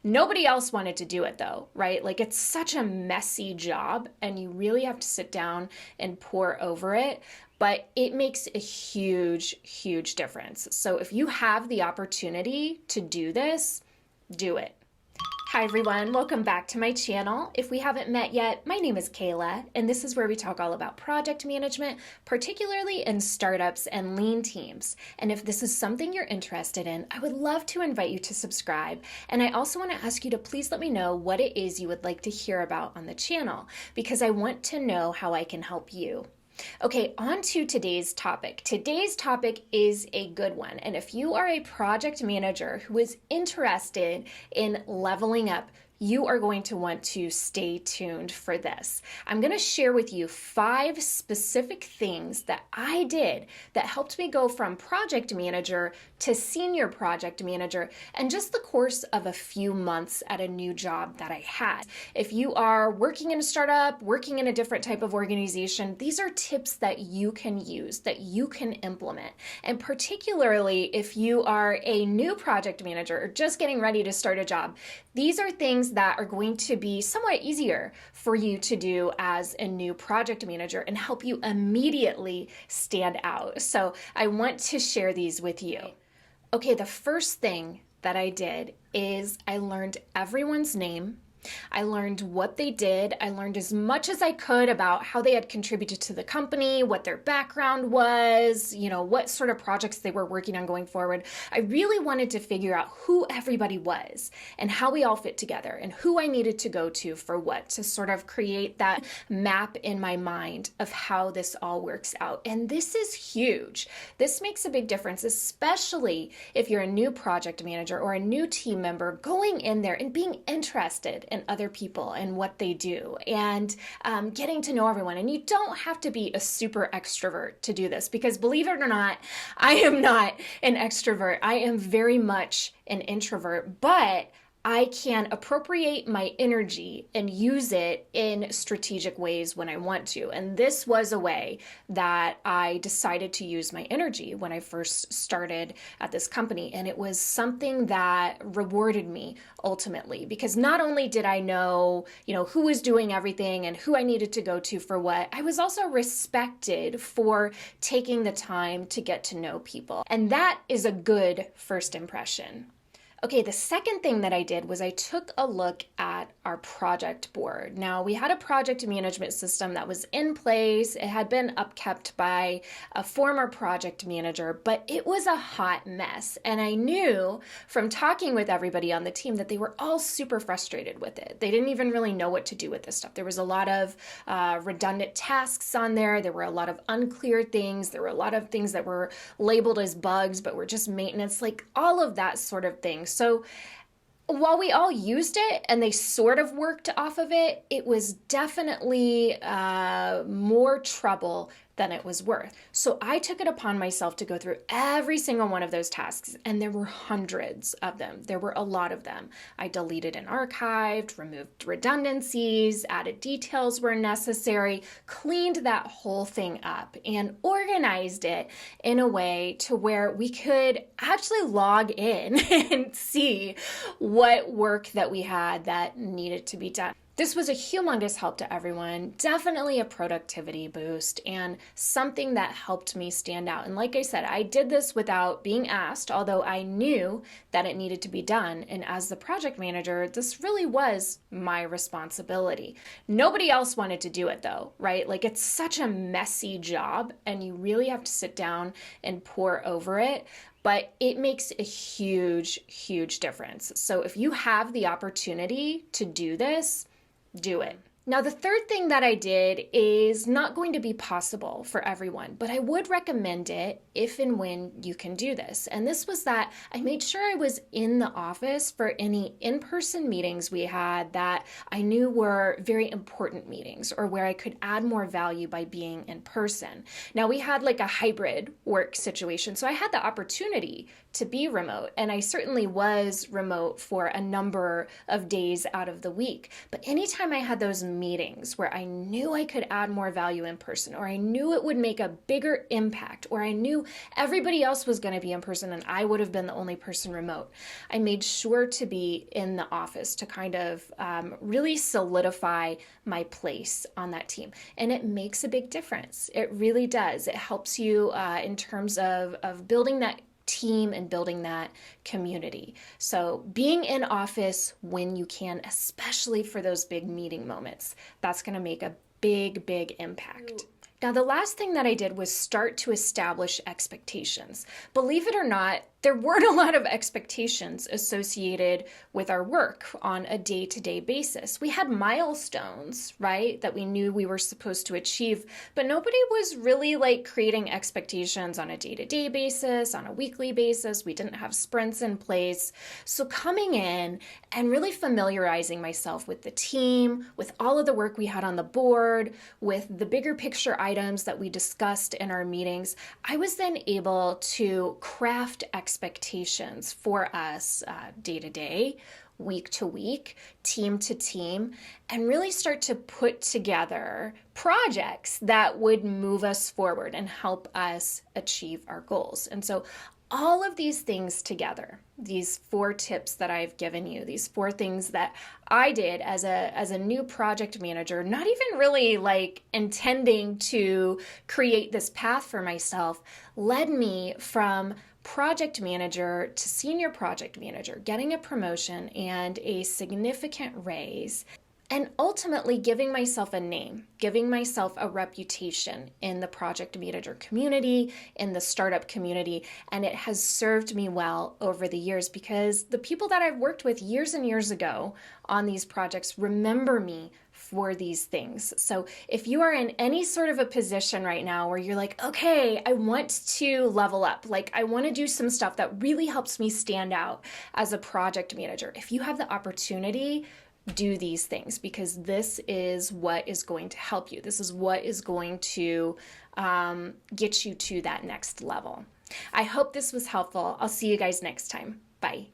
Nobody else wanted to do it though, right? Like it's such a messy job and you really have to sit down and pour over it. But it makes a huge, huge difference. So if you have the opportunity to do this, do it. Hi everyone, welcome back to my channel. If we haven't met yet, my name is Kayla, and this is where we talk all about project management, particularly in startups and lean teams. And if this is something you're interested in, I would love to invite you to subscribe. And I also want to ask you to please let me know what it is you would like to hear about on the channel, because I want to know how I can help you. Okay, on to today's topic. Today's topic is a good one. And if you are a project manager who is interested in leveling up, you are going to want to stay tuned for this. I'm going to share with you 5 specific things that I did that helped me go from project manager to senior project manager in just the course of a few months at a new job that I had. If you are working in a startup, working in a different type of organization, these are tips that you can use, that you can implement. And particularly if you are a new project manager or just getting ready to start a job, these are things that are going to be somewhat easier for you to do as a new project manager and help you immediately stand out. So I want to share these with you. Okay, the first thing that I did is I learned everyone's name. I learned what they did. I learned as much as I could about how they had contributed to the company, what their background was, what sort of projects they were working on going forward. I really wanted to figure out who everybody was and how we all fit together and who I needed to go to for what, to sort of create that map in my mind of how this all works out. And this is huge. This makes a big difference, especially if you're a new project manager or a new team member going in there and being interested and other people and what they do and getting to know everyone. And you don't have to be a super extrovert to do this, because believe it or not, I am not an extrovert. I am very much an introvert, but I can appropriate my energy and use it in strategic ways when I want to. And this was a way that I decided to use my energy when I first started at this company. And it was something that rewarded me ultimately, because not only did I know, who was doing everything and who I needed to go to for what, I was also respected for taking the time to get to know people. And that is a good first impression. Okay, the second thing that I did was I took a look at our project board. Now, we had a project management system that was in place. It had been upkept by a former project manager, but it was a hot mess. And I knew from talking with everybody on the team that they were all super frustrated with it. They didn't even really know what to do with this stuff. There was a lot of redundant tasks on there. There were a lot of unclear things. There were a lot of things that were labeled as bugs, but were just maintenance, like all of that sort of thing. So while we all used it and they sort of worked off of it, it was definitely more trouble than it was worth. So I took it upon myself to go through every single one of those tasks, and there were hundreds of them. There were a lot of them. I deleted and archived, removed redundancies, added details where necessary, cleaned that whole thing up, and organized it in a way to where we could actually log in and see what work that we had that needed to be done. This was a humongous help to everyone, definitely a productivity boost, and something that helped me stand out. And like I said, I did this without being asked, although I knew that it needed to be done. And as the project manager, this really was my responsibility. Nobody else wanted to do it though, right? Like it's such a messy job and you really have to sit down and pour over it. But it makes a huge, huge difference. So if you have the opportunity to do this, do it. Now, the third thing that I did is not going to be possible for everyone, but I would recommend it if and when you can do this. And this was that I made sure I was in the office for any in-person meetings we had that I knew were very important meetings or where I could add more value by being in person. Now, we had like a hybrid work situation, so I had the opportunity to be remote, and I certainly was remote for a number of days out of the week. But anytime I had those meetings where I knew I could add more value in person, or I knew it would make a bigger impact, or I knew everybody else was going to be in person and I would have been the only person remote, I made sure to be in the office to kind of really solidify my place on that team. And it makes a big difference. It really does. It helps you in terms of building that team and building that community. So being in office when you can, especially for those big meeting moments, that's going to make a big impact. Now, the last thing that I did was start to establish expectations. Believe it or not, there weren't a lot of expectations associated with our work on a day-to-day basis. We had milestones, right, that we knew we were supposed to achieve, but nobody was really like creating expectations on a day-to-day basis, on a weekly basis. We didn't have sprints in place. So coming in and really familiarizing myself with the team, with all of the work we had on the board, with the bigger picture items that we discussed in our meetings, I was then able to craft expectations for us day to day, week to week, team to team, and really start to put together projects that would move us forward and help us achieve our goals. And so all of these things together, these 4 tips that I've given you, these 4 things that I did as a new project manager, not even really like intending to create this path for myself, led me from project manager to senior project manager, getting a promotion and a significant raise, and ultimately giving myself a name, giving myself a reputation in the project manager community, in the startup community, and it has served me well over the years because the people that I've worked with years and years ago on these projects remember me for these things. So if you are in any sort of a position right now where you're like, okay, I want to level up, like I want to do some stuff that really helps me stand out as a project manager, if you have the opportunity, do these things because this is what is going to help you. This is what is going to get you to that next level. I hope this was helpful. I'll see you guys next time. Bye.